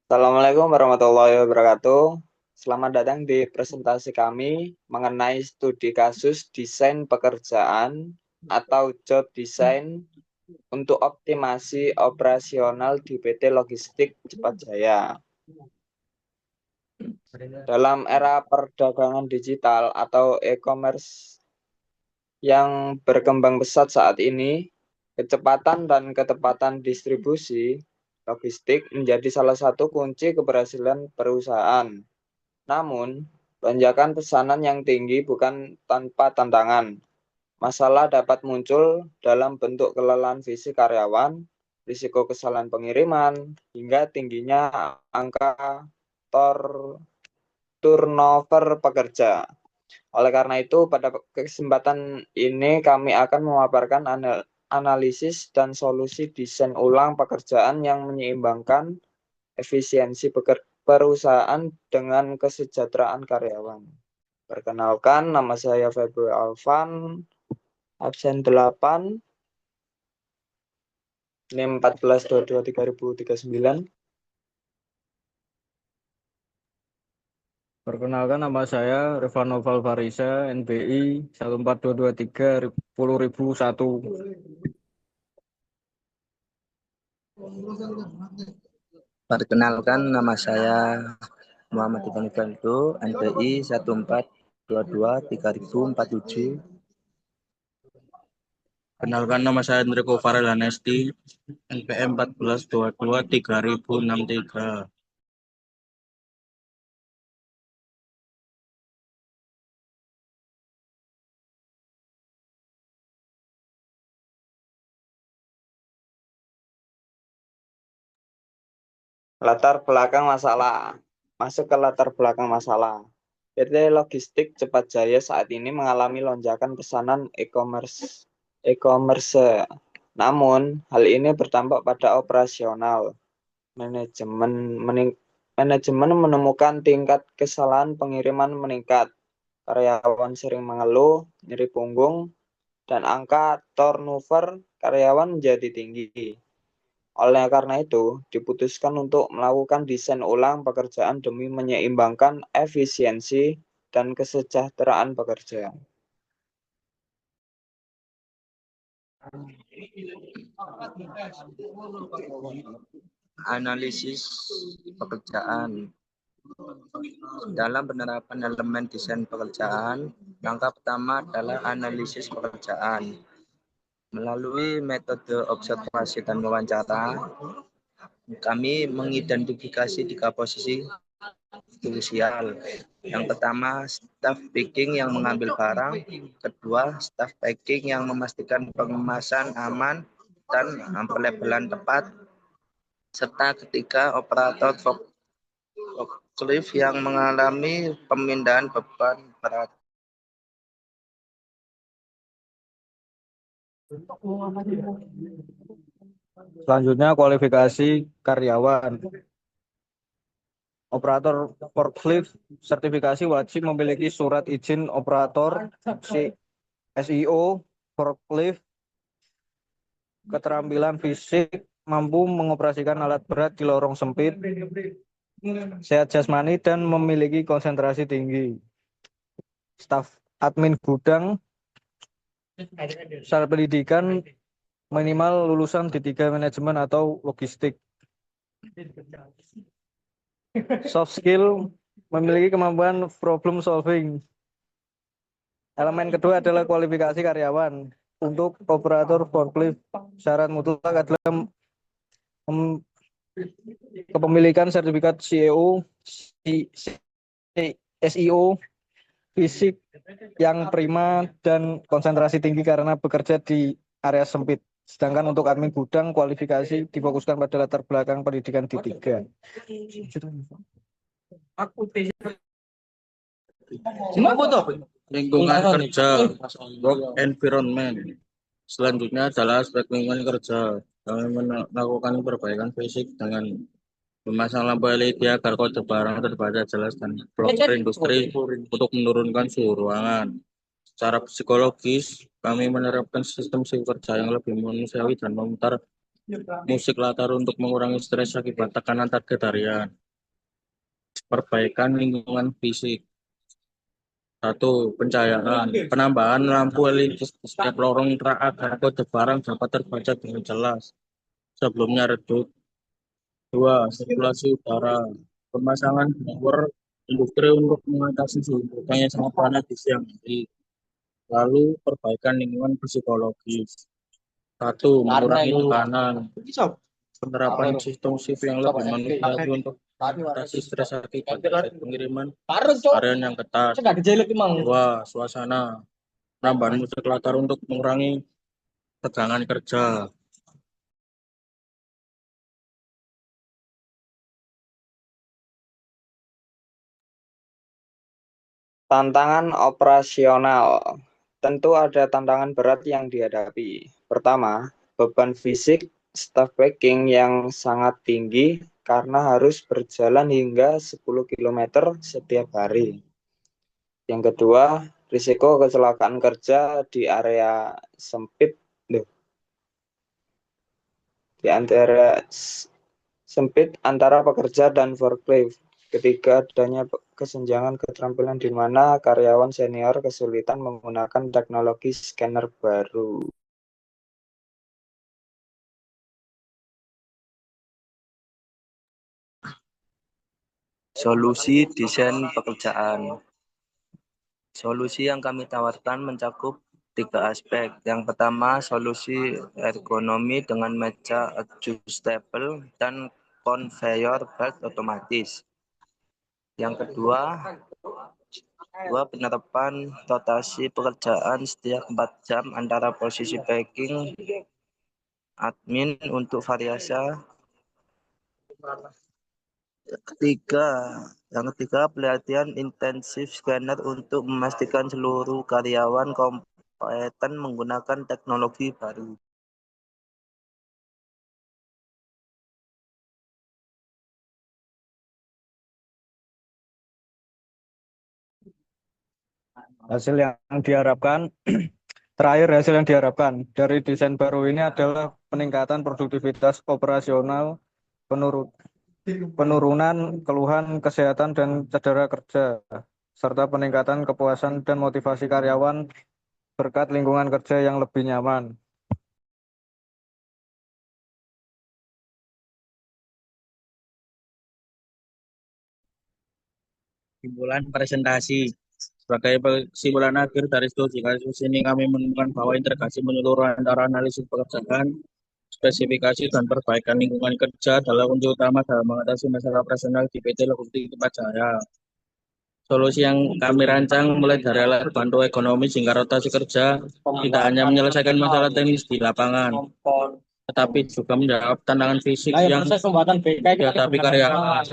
Assalamualaikum warahmatullahi wabarakatuh. Selamat datang di presentasi kami mengenai studi kasus desain pekerjaan atau job design untuk optimasi operasional di PT Logistik Cepat Jaya. Dalam era perdagangan digital atau e-commerce yang berkembang pesat saat ini, kecepatan dan ketepatan distribusi logistik menjadi salah satu kunci keberhasilan perusahaan. Namun, lonjakan pesanan yang tinggi bukan tanpa tantangan. Masalah dapat muncul dalam bentuk kelelahan fisik karyawan, risiko kesalahan pengiriman, hingga tingginya angka turnover pekerja. Oleh karena itu, pada kesempatan ini kami akan memaparkan analisis dan solusi desain ulang pekerjaan yang menyeimbangkan efisiensi perusahaan dengan kesejahteraan karyawan. Perkenalkan, nama saya Februari Alvan, absen 8, NIM 14223039. Perkenalkan, nama saya Revanoval Farisa, NBI 14223001. Perkenalkan, nama saya Muhammad Ibn Ibantu, NPI 14223047. Kenalkan, nama saya Enrico Farel Anesti, NPM 14223063. Latar belakang masalah. Masuk ke latar belakang masalah. PT Logistik Cepat Jaya saat ini mengalami lonjakan pesanan e-commerce. Namun, hal ini berdampak pada operasional. Manajemen menemukan tingkat kesalahan pengiriman meningkat. Karyawan sering mengeluh, nyeri punggung, dan angka turnover karyawan menjadi tinggi. Oleh karena itu, diputuskan untuk melakukan desain ulang pekerjaan demi menyeimbangkan efisiensi dan kesejahteraan pekerja. Analisis pekerjaan. Dalam penerapan elemen desain pekerjaan, langkah pertama adalah analisis pekerjaan. Melalui metode observasi dan wawancara, kami mengidentifikasi 3 posisi krusial. Yang pertama, staff picking yang mengambil barang. Kedua, staff packing yang memastikan pengemasan aman dan pelabelan tepat. Serta ketiga, operator forklift yang mengalami pemindahan beban berat. Selanjutnya, kualifikasi karyawan. Operator forklift sertifikasi wajib memiliki surat izin operator SIO forklift, keterampilan fisik, mampu mengoperasikan alat berat di lorong sempit, sehat jasmani, dan memiliki konsentrasi tinggi. Staf admin gudang, syarat pendidikan minimal lulusan D3 manajemen atau logistik. Soft skill, memiliki kemampuan problem solving. Elemen kedua adalah kualifikasi karyawan. Untuk operator forklift, syarat mutlak adalah kepemilikan sertifikat CEO, SEO, fisik yang prima, dan konsentrasi tinggi karena bekerja di area sempit. Sedangkan untuk admin gudang, kualifikasi difokuskan pada latar belakang pendidikan D3. Lingkungan kerja, work environment. Selanjutnya adalah aspek lingkungan kerja. Kami melakukan perbaikan fisik dengan memasang lampu LED agar kode barang terbaca jelas dan blok industri untuk menurunkan suhu ruangan. Secara psikologis, kami menerapkan sistem kerja yang lebih manusiawi dan memutar musik latar untuk mengurangi stres akibat tekanan target harian, perbaikan lingkungan fisik. Satu, pencahayaan, penambahan lampu LED di setiap lorong truk agar kode barang dapat terbaca dengan jelas sebelumnya redup. Dua, sirkulasi udara, pemasangan blower industri untuk mengatasi suhu udara yang sangat panas di siang hari. Lalu, perbaikan lingkungan psikologis. Satu, mengurangi tekanan, penerapan sistem shift yang lebih manusiawi untuk mengatasi stres akibat pengiriman harian yang ketat. Dua, suasana, penambahan musik latar untuk mengurangi tegangan kerja. Tantangan operasional. Tentu ada tantangan berat yang dihadapi. Pertama, beban fisik staff packing yang sangat tinggi karena harus berjalan hingga 10 km setiap hari. Yang kedua, risiko kecelakaan kerja di area sempit, di antara sempit antara pekerja dan forklift. Ketiga, adanya kesenjangan keterampilan di mana karyawan senior kesulitan menggunakan teknologi scanner baru. Solusi desain pekerjaan. Solusi yang kami tawarkan mencakup 3 aspek. Yang pertama, solusi ergonomi dengan meja adjustable dan conveyor belt otomatis. Yang kedua, penerapan rotasi pekerjaan setiap 4 jam antara posisi packing admin untuk variasi. Yang ketiga, pelatihan intensif scanner untuk memastikan seluruh karyawan kompeten menggunakan teknologi baru. Hasil yang diharapkan, terakhir hasil yang diharapkan dari desain baru ini adalah peningkatan produktivitas operasional, penurunan keluhan kesehatan dan cedera kerja, serta peningkatan kepuasan dan motivasi karyawan berkat lingkungan kerja yang lebih nyaman. Kesimpulan presentasi. Sebagai kesimpulan akhir dari studi kasus ini, kami menemukan bahwa integrasi menyeluruh antara analisis pekerjaan, spesifikasi, dan perbaikan lingkungan kerja adalah kunci utama dalam mengatasi masalah operasional di PT Logistik Tempat Jaya. Solusi yang kami rancang mulai dari alat bantu ekonomi hingga rotasi kerja tidak hanya menyelesaikan masalah teknis di lapangan, tetapi juga menjawab tantangan fisik yang dihadapi karyawan.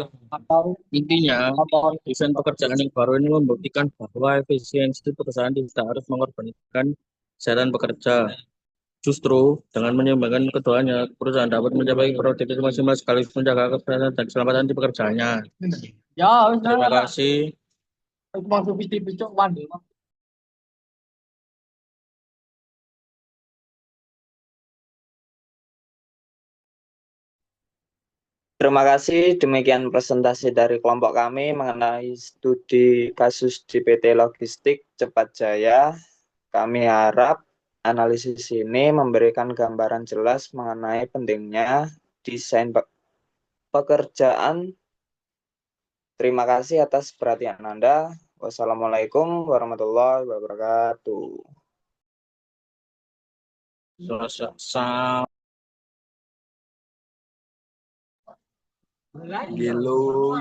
Intinya, desain pekerjaan yang baru ini membuktikan bahwa efisiensi perusahaan tidak harus mengorbankan kesehatan pekerja. Justru, dengan menyeimbangkan keduanya, perusahaan dapat mencapai produktivitas maksimal sekaligus menjaga kesehatan dan keselamatan di pekerjaannya. Terima kasih. Terima kasih. Demikian presentasi dari kelompok kami mengenai studi kasus di PT Logistik Cepat Jaya. Kami harap analisis ini memberikan gambaran jelas mengenai pentingnya desain pekerjaan. Terima kasih atas perhatian Anda. Wassalamualaikum warahmatullahi wabarakatuh. Gelo